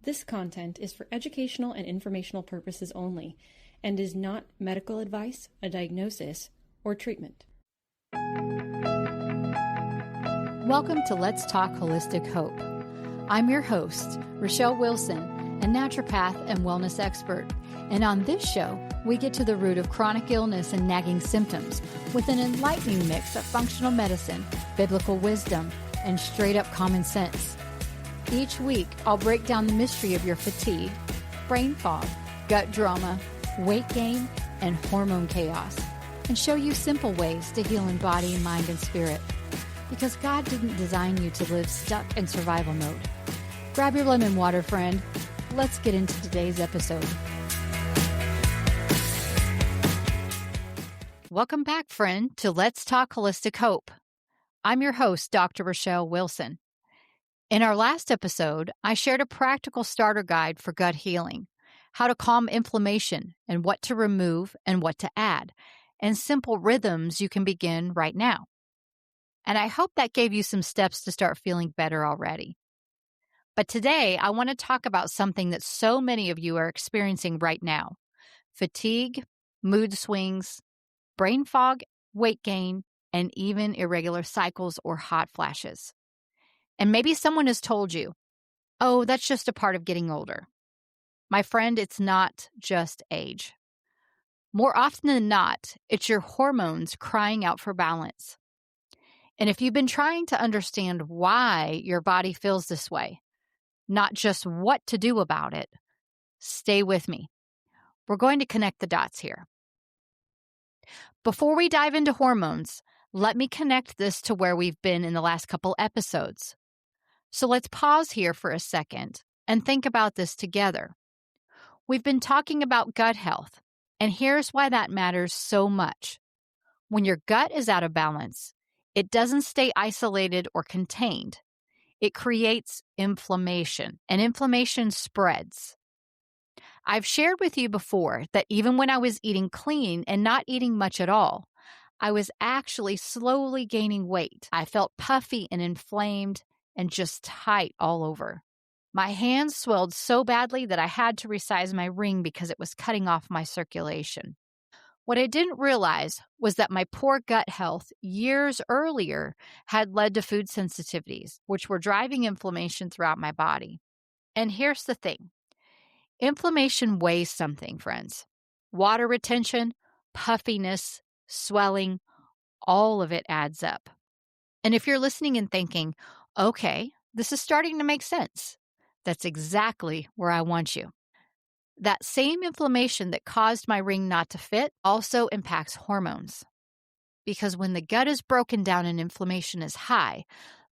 This content is for educational and informational purposes only and is not medical advice, a diagnosis, or treatment. Welcome to Let's Talk Holistic Hope. I'm your host, Rachelle Wilson, a naturopath and wellness expert. And on this show, we get to the root of chronic illness and nagging symptoms with an enlightening mix of functional medicine, biblical wisdom, and straight-up common sense. Each week, I'll break down the mystery of your fatigue, brain fog, gut drama, weight gain, and hormone chaos, and show you simple ways to heal in body, mind, and spirit. Because God didn't design you to live stuck in survival mode. Grab your lemon water, friend. Let's get into today's episode. Welcome back, friend, to Let's Talk Holistic Hope. I'm your host, Dr. Rachelle Wilson. In our last episode, I shared a practical starter guide for gut healing, how to calm inflammation and what to remove and what to add, and simple rhythms you can begin right now. And I hope that gave you some steps to start feeling better already. But today, I want to talk about something that so many of you are experiencing right now: fatigue, mood swings, brain fog, weight gain, and even irregular cycles or hot flashes. And maybe someone has told you, oh, that's just a part of getting older. My friend, it's not just age. More often than not, it's your hormones crying out for balance. And if you've been trying to understand why your body feels this way, not just what to do about it, stay with me. We're going to connect the dots here. Before we dive into hormones, let me connect this to where we've been in the last couple episodes. So let's pause here for a second and think about this together. We've been talking about gut health, and here's why that matters so much. When your gut is out of balance, it doesn't stay isolated or contained. It creates inflammation, and inflammation spreads. I've shared with you before that even when I was eating clean and not eating much at all, I was actually slowly gaining weight. I felt puffy and inflamed and just tight all over. My hands swelled so badly that I had to resize my ring because it was cutting off my circulation. What I didn't realize was that my poor gut health years earlier had led to food sensitivities, which were driving inflammation throughout my body. And here's the thing. Inflammation weighs something, friends. Water retention, puffiness, swelling, all of it adds up. And if you're listening and thinking, okay, this is starting to make sense, that's exactly where I want you. That same inflammation that caused my ring not to fit also impacts hormones. Because when the gut is broken down and inflammation is high,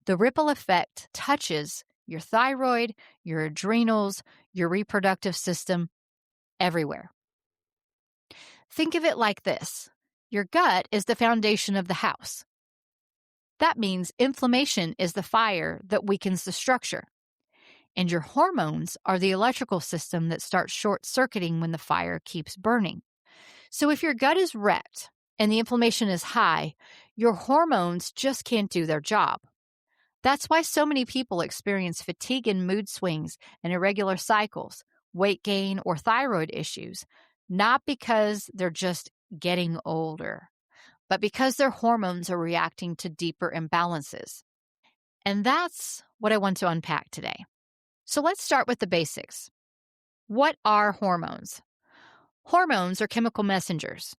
the ripple effect touches your thyroid, your adrenals, your reproductive system, everywhere. Think of it like this. Your gut is the foundation of the house. That means inflammation is the fire that weakens the structure. And your hormones are the electrical system that starts short-circuiting when the fire keeps burning. So if your gut is wrecked and the inflammation is high, your hormones just can't do their job. That's why so many people experience fatigue and mood swings and irregular cycles, weight gain, or thyroid issues, not because they're just getting older, but because their hormones are reacting to deeper imbalances. And that's what I want to unpack today. So let's start with the basics. What are hormones? Hormones are chemical messengers.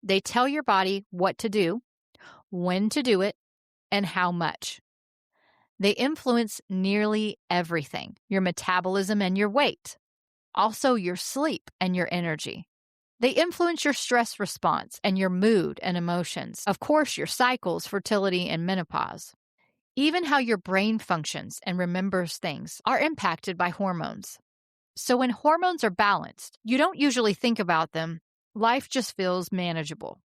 They tell your body what to do, when to do it, and how much. They influence nearly everything, your metabolism and your weight, also your sleep and your energy. They influence your stress response and your mood and emotions. Of course, your cycles, fertility, and menopause. Even how your brain functions and remembers things are impacted by hormones. So when hormones are balanced, you don't usually think about them. Life just feels manageable.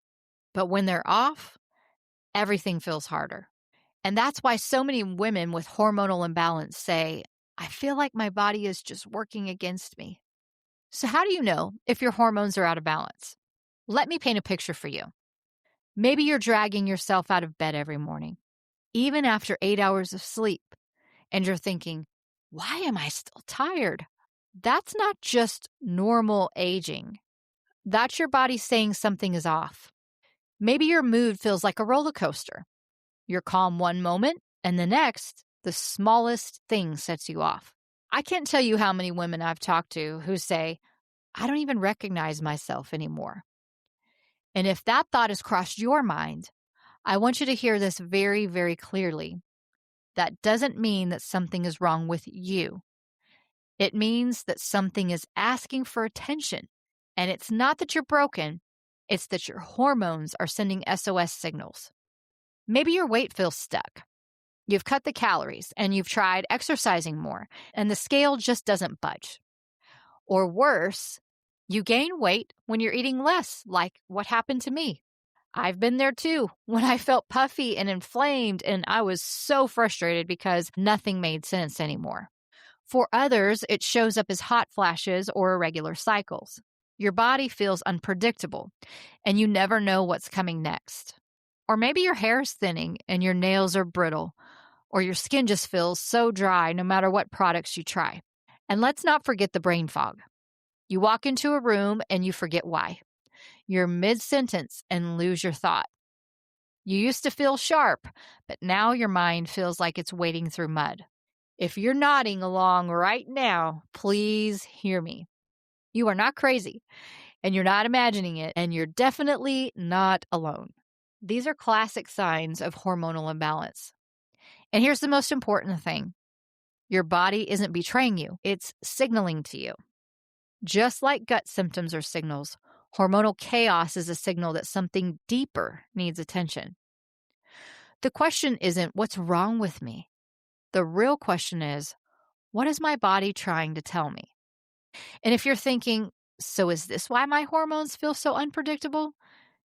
But when they're off, everything feels harder. And that's why so many women with hormonal imbalance say, I feel like my body is just working against me. So how do you know if your hormones are out of balance? Let me paint a picture for you. Maybe you're dragging yourself out of bed every morning, even after 8 hours of sleep, and you're thinking, why am I still tired? That's not just normal aging. That's your body saying something is off. Maybe your mood feels like a roller coaster. You're calm one moment, and the next, the smallest thing sets you off. I can't tell you how many women I've talked to who say, I don't even recognize myself anymore. And if that thought has crossed your mind, I want you to hear this very, very clearly. That doesn't mean that something is wrong with you. It means that something is asking for attention. And it's not that you're broken, it's that your hormones are sending SOS signals. Maybe your weight feels stuck. You've cut the calories and you've tried exercising more, and the scale just doesn't budge. Or worse, you gain weight when you're eating less, like what happened to me. I've been there too, when I felt puffy and inflamed, and I was so frustrated because nothing made sense anymore. For others, it shows up as hot flashes or irregular cycles. Your body feels unpredictable, and you never know what's coming next. Or maybe your hair is thinning and your nails are brittle, or your skin just feels so dry no matter what products you try. And let's not forget the brain fog. You walk into a room and you forget why. You're mid-sentence and lose your thought. You used to feel sharp, but now your mind feels like it's wading through mud. If you're nodding along right now, please hear me. You are not crazy, and you're not imagining it, and you're definitely not alone. These are classic signs of hormonal imbalance. And here's the most important thing. Your body isn't betraying you. It's signaling to you. Just like gut symptoms are signals, hormonal chaos is a signal that something deeper needs attention. The question isn't, what's wrong with me? The real question is, what is my body trying to tell me? And if you're thinking, so is this why my hormones feel so unpredictable?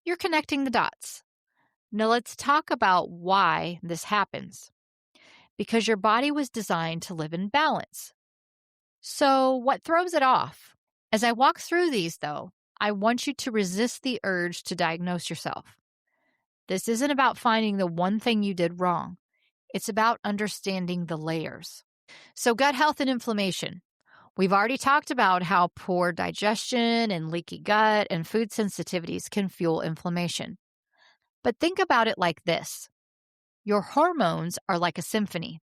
You're connecting the dots. Now let's talk about why this happens. Because your body was designed to live in balance. So what throws it off? As I walk through these, though, I want you to resist the urge to diagnose yourself. This isn't about finding the one thing you did wrong. It's about understanding the layers. So gut health and inflammation. We've already talked about how poor digestion and leaky gut and food sensitivities can fuel inflammation. But think about it like this. Your hormones are like a symphony.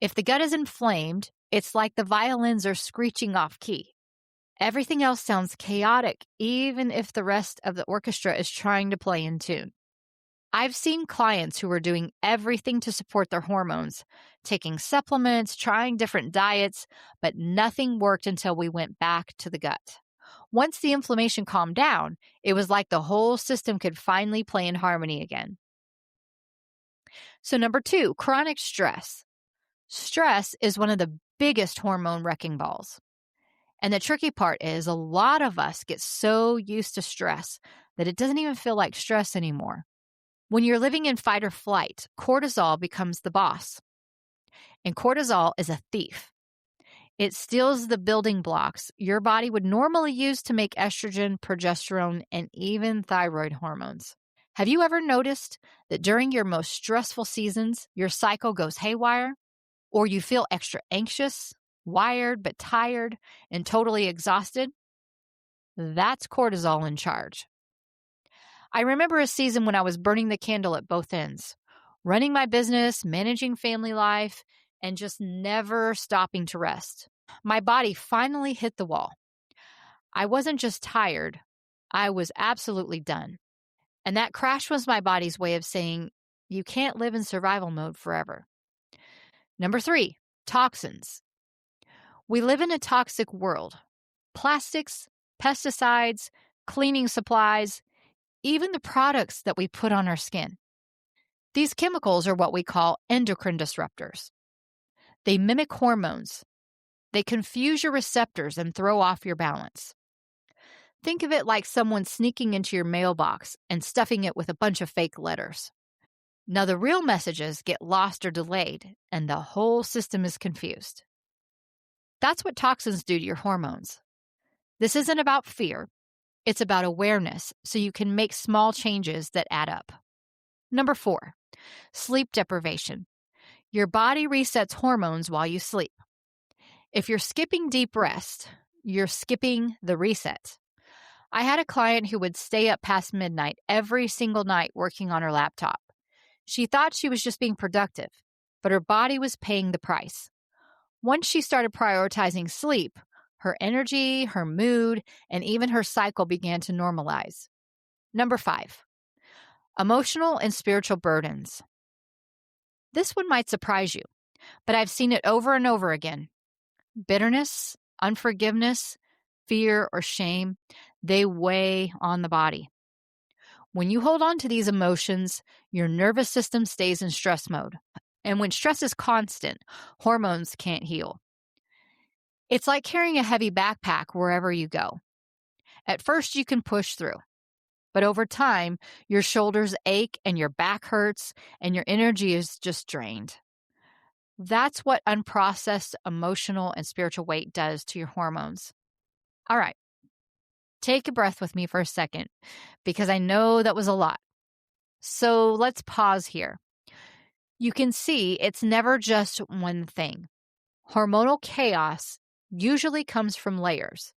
If the gut is inflamed, it's like the violins are screeching off key. Everything else sounds chaotic, even if the rest of the orchestra is trying to play in tune. I've seen clients who were doing everything to support their hormones, taking supplements, trying different diets, but nothing worked until we went back to the gut. Once the inflammation calmed down, it was like the whole system could finally play in harmony again. So 2, chronic stress. Stress is one of the biggest hormone wrecking balls. And the tricky part is a lot of us get so used to stress that it doesn't even feel like stress anymore. When you're living in fight or flight, cortisol becomes the boss. And cortisol is a thief. It steals the building blocks your body would normally use to make estrogen, progesterone, and even thyroid hormones. Have you ever noticed that during your most stressful seasons, your cycle goes haywire? Or you feel extra anxious, wired but tired, and totally exhausted? That's cortisol in charge. I remember a season when I was burning the candle at both ends, running my business, managing family life, and just never stopping to rest. My body finally hit the wall. I wasn't just tired, I was absolutely done. And that crash was my body's way of saying, you can't live in survival mode forever. 3, toxins. We live in a toxic world. Plastics, pesticides, cleaning supplies, even the products that we put on our skin. These chemicals are what we call endocrine disruptors. They mimic hormones. They confuse your receptors and throw off your balance. Think of it like someone sneaking into your mailbox and stuffing it with a bunch of fake letters. Now the real messages get lost or delayed, and the whole system is confused. That's what toxins do to your hormones. This isn't about fear. It's about awareness, so you can make small changes that add up. 4, sleep deprivation. Your body resets hormones while you sleep. If you're skipping deep rest, you're skipping the reset. I had a client who would stay up past midnight every single night working on her laptop. She thought she was just being productive, but her body was paying the price. Once she started prioritizing sleep, her energy, her mood, and even her cycle began to normalize. Number 5, emotional and spiritual burdens. This one might surprise you, but I've seen it over and over again. Bitterness, unforgiveness, fear, or shame, they weigh on the body. When you hold on to these emotions, your nervous system stays in stress mode. And when stress is constant, hormones can't heal. It's like carrying a heavy backpack wherever you go. At first, you can push through. But over time, your shoulders ache and your back hurts and your energy is just drained. That's what unprocessed emotional and spiritual weight does to your hormones. All right, take a breath with me for a second, because I know that was a lot. So let's pause here. You can see it's never just one thing. Hormonal chaos usually comes from layers.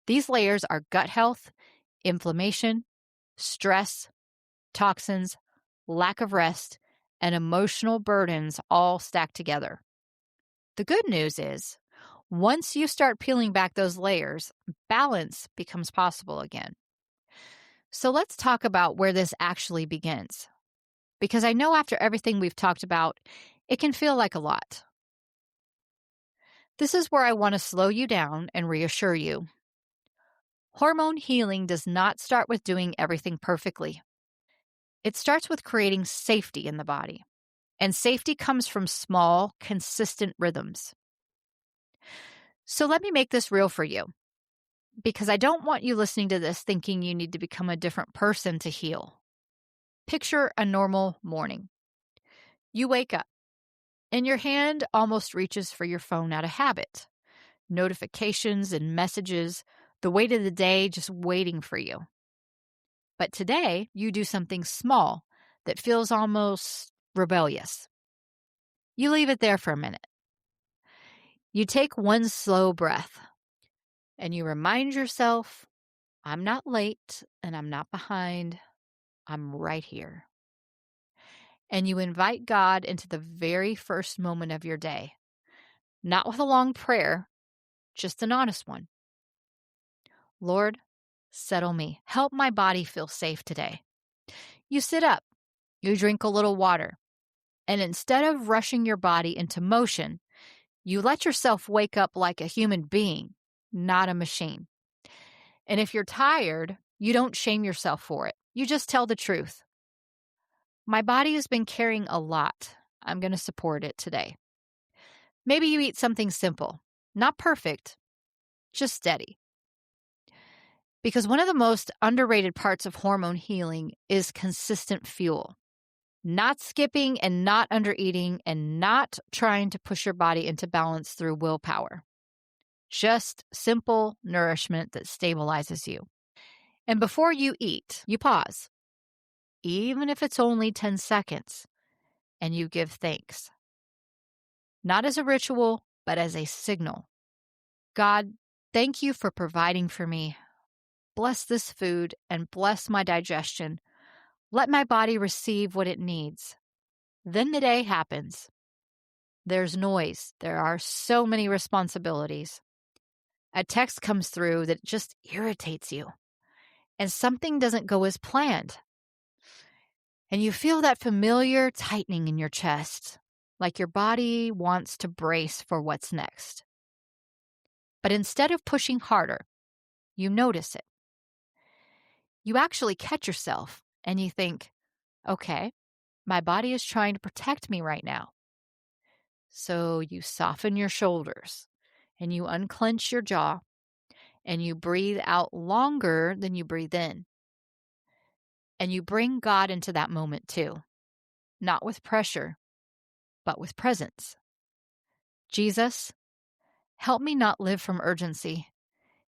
These layers are gut health, inflammation, stress, toxins, lack of rest, and emotional burdens all stacked together. The good news is, once you start peeling back those layers, balance becomes possible again. So let's talk about where this actually begins. Because I know after everything we've talked about, it can feel like a lot. This is where I want to slow you down and reassure you. Hormone healing does not start with doing everything perfectly. It starts with creating safety in the body. And safety comes from small, consistent rhythms. So let me make this real for you, because I don't want you listening to this thinking you need to become a different person to heal. Picture a normal morning. You wake up, and your hand almost reaches for your phone out of habit. Notifications and messages, the weight of the day just waiting for you. But today, you do something small that feels almost rebellious. You leave it there for a minute. You take one slow breath, and you remind yourself, I'm not late and I'm not behind. I'm right here. And you invite God into the very first moment of your day, not with a long prayer, just an honest one. Lord, settle me. Help my body feel safe today. You sit up, you drink a little water, and instead of rushing your body into motion, you let yourself wake up like a human being, not a machine. And if you're tired, you don't shame yourself for it. You just tell the truth. My body has been carrying a lot. I'm going to support it today. Maybe you eat something simple, not perfect, just steady. Because one of the most underrated parts of hormone healing is consistent fuel. Not skipping and not undereating and not trying to push your body into balance through willpower. Just simple nourishment that stabilizes you. And before you eat, you pause, even if it's only 10 seconds, and you give thanks. Not as a ritual, but as a signal. God, thank you for providing for me. Bless this food and bless my digestion. Let my body receive what it needs. Then the day happens. There's noise. There are so many responsibilities. A text comes through that just irritates you, and something doesn't go as planned. And you feel that familiar tightening in your chest, like your body wants to brace for what's next. But instead of pushing harder, you notice it. You actually catch yourself and you think, okay, my body is trying to protect me right now. So you soften your shoulders and you unclench your jaw and you breathe out longer than you breathe in. And you bring God into that moment too, not with pressure, but with presence. Jesus, help me not live from urgency.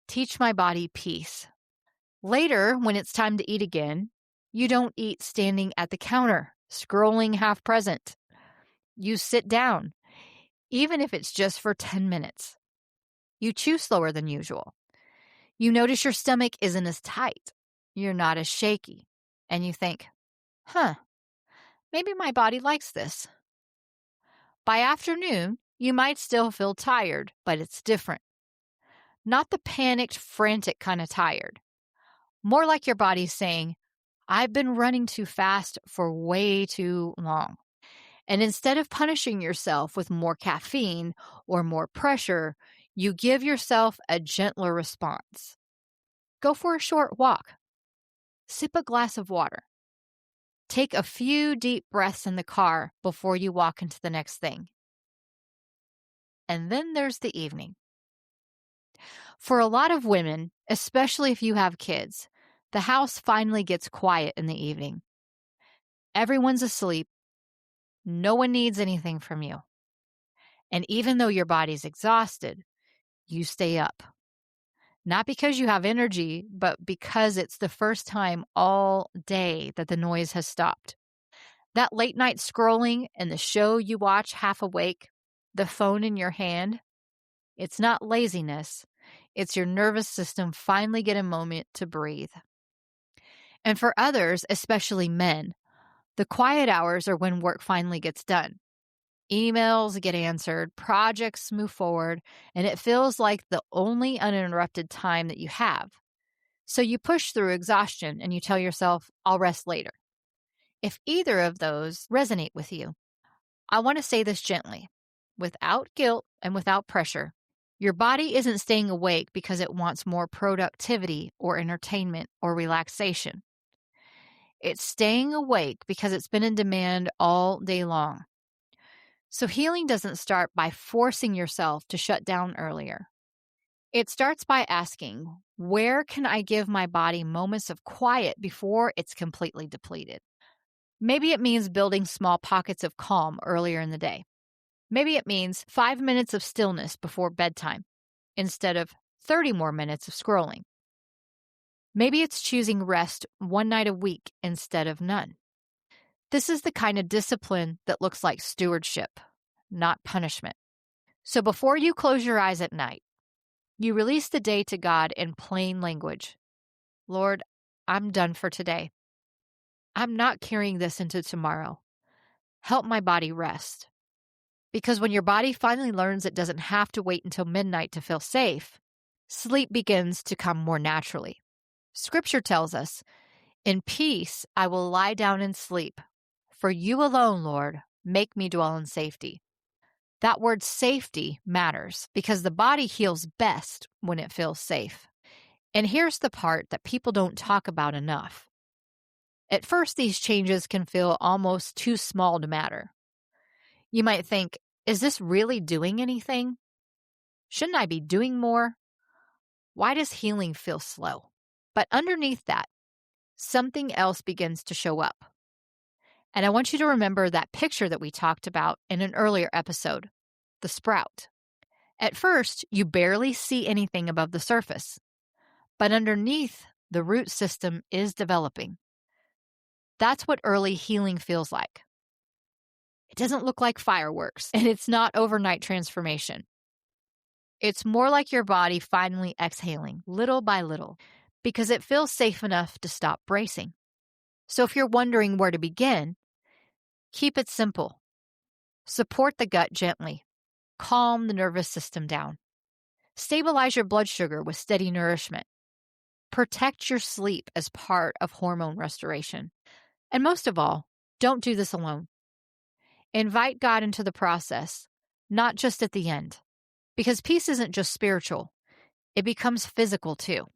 Teach my body peace. Later, when it's time to eat again, you don't eat standing at the counter, scrolling half present. You sit down, even if it's just for 10 minutes, You chew slower than usual. You notice your stomach isn't as tight. You're not as shaky. And you think, maybe my body likes this. By afternoon, you might still feel tired, but it's different. Not the panicked, frantic kind of tired. More like your body saying, I've been running too fast for way too long. And instead of punishing yourself with more caffeine or more pressure, you give yourself a gentler response. Go for a short walk. Sip a glass of water. Take a few deep breaths in the car before you walk into the next thing. And then there's the evening. For a lot of women, especially if you have kids, the house finally gets quiet in the evening. Everyone's asleep. No one needs anything from you. And even though your body's exhausted, you stay up. Not because you have energy, but because it's the first time all day that the noise has stopped. That late night scrolling and the show you watch half awake, the phone in your hand, it's not laziness. It's your nervous system finally get a moment to breathe. And for others, especially men, the quiet hours are when work finally gets done. Emails get answered, projects move forward, and it feels like the only uninterrupted time that you have. So you push through exhaustion and you tell yourself, I'll rest later. If either of those resonate with you, I want to say this gently, without guilt and without pressure. Your body isn't staying awake because it wants more productivity or entertainment or relaxation. It's staying awake because it's been in demand all day long. So healing doesn't start by forcing yourself to shut down earlier. It starts by asking, where can I give my body moments of quiet before it's completely depleted? Maybe it means building small pockets of calm earlier in the day. Maybe it means 5 minutes of stillness before bedtime instead of 30 more minutes of scrolling. Maybe it's choosing rest one night a week instead of none. This is the kind of discipline that looks like stewardship, not punishment. So before you close your eyes at night, you release the day to God in plain language. Lord, I'm done for today. I'm not carrying this into tomorrow. Help my body rest. Because when your body finally learns it doesn't have to wait until midnight to feel safe, sleep begins to come more naturally. Scripture tells us, in peace I will lie down and sleep. For you alone, Lord, make me dwell in safety. That word safety matters because the body heals best when it feels safe. And here's the part that people don't talk about enough. At first, these changes can feel almost too small to matter. You might think, is this really doing anything? Shouldn't I be doing more? Why does healing feel slow? But underneath that, something else begins to show up. And I want you to remember that picture that we talked about in an earlier episode, the sprout. At first, you barely see anything above the surface, but underneath, the root system is developing. That's what early healing feels like. It doesn't look like fireworks, and it's not overnight transformation. It's more like your body finally exhaling, little by little, because it feels safe enough to stop bracing. So if you're wondering where to begin, keep it simple. Support the gut gently. Calm the nervous system down. Stabilize your blood sugar with steady nourishment. Protect your sleep as part of hormone restoration. And most of all, don't do this alone. Invite God into the process, not just at the end. Because peace isn't just spiritual, it becomes physical too.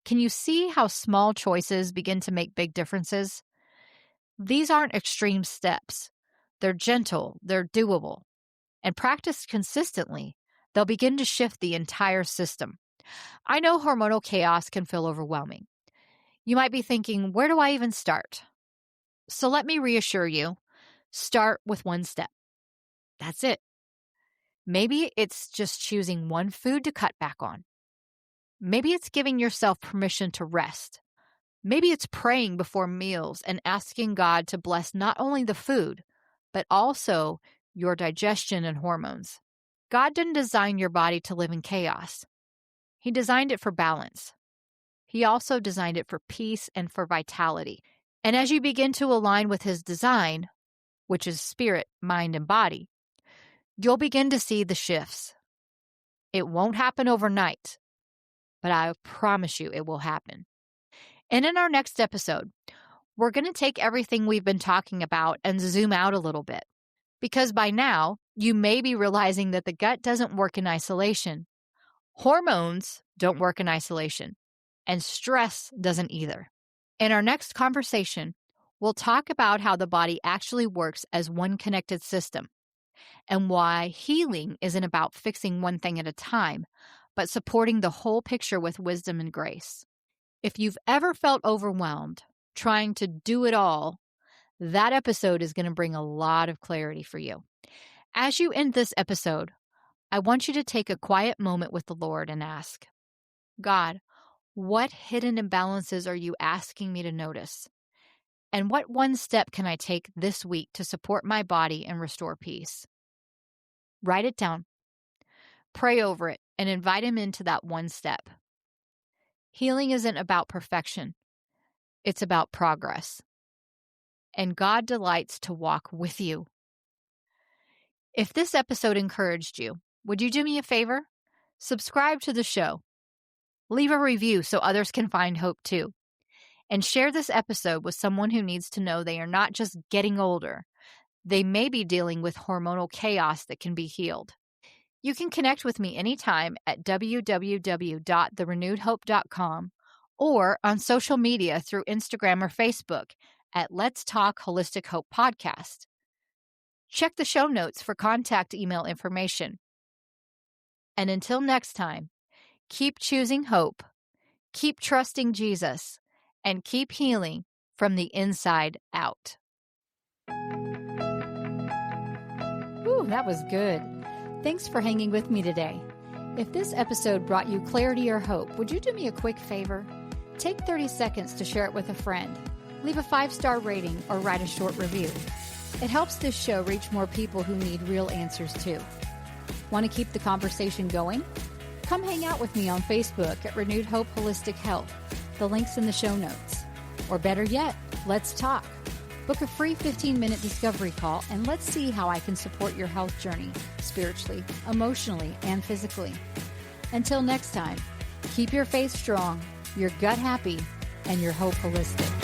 Can you see how small choices begin to make big differences? These aren't extreme steps. They're gentle, they're doable. And practiced consistently, they'll begin to shift the entire system. I know hormonal chaos can feel overwhelming. You might be thinking, where do I even start? So let me reassure you, start with one step. That's it. Maybe it's just choosing one food to cut back on. Maybe it's giving yourself permission to rest. Maybe it's praying before meals and asking God to bless not only the food, but also your digestion and hormones. God didn't design your body to live in chaos. He designed it for balance. He also designed it for peace and for vitality. And as you begin to align with His design, which is spirit, mind, and body, you'll begin to see the shifts. It won't happen overnight, but I promise you it will happen. And in our next episode, we're going to take everything we've been talking about and zoom out a little bit. Because by now, you may be realizing that the gut doesn't work in isolation. Hormones don't work in isolation, and stress doesn't either. In our next conversation, we'll talk about how the body actually works as one connected system, and why healing isn't about fixing one thing at a time, but supporting the whole picture with wisdom and grace. If you've ever felt overwhelmed, trying to do it all, that episode is going to bring a lot of clarity for you. As you end this episode, I want you to take a quiet moment with the Lord and ask, God, what hidden imbalances are you asking me to notice? And what one step can I take this week to support my body and restore peace? Write it down, pray over it, and invite Him into that one step. Healing isn't about perfection. It's about progress. And God delights to walk with you. If this episode encouraged you, would you do me a favor? Subscribe to the show. Leave a review so others can find hope too. And share this episode with someone who needs to know they are not just getting older. They may be dealing with hormonal chaos that can be healed. You can connect with me anytime at www.therenewedhope.com or on social media through Instagram or Facebook at Let's Talk Holistic Hope Podcast. Check the show notes for contact email information. And until next time, keep choosing hope, keep trusting Jesus, and keep healing from the inside out. Ooh, that was good. Thanks for hanging with me today. If this episode brought you clarity or hope, would you do me a quick favor? Take 30 seconds to share it with a friend. Leave a 5-star rating or write a short review. It helps this show reach more people who need real answers too. Want to keep the conversation going? Come hang out with me on Facebook at Renewed Hope Holistic Health. The link's in the show notes. Or better yet, let's talk. Book a free 15-minute discovery call and let's see how I can support your health journey, spiritually, emotionally, and physically. Until next time, keep your faith strong, your gut happy, and your hope holistic.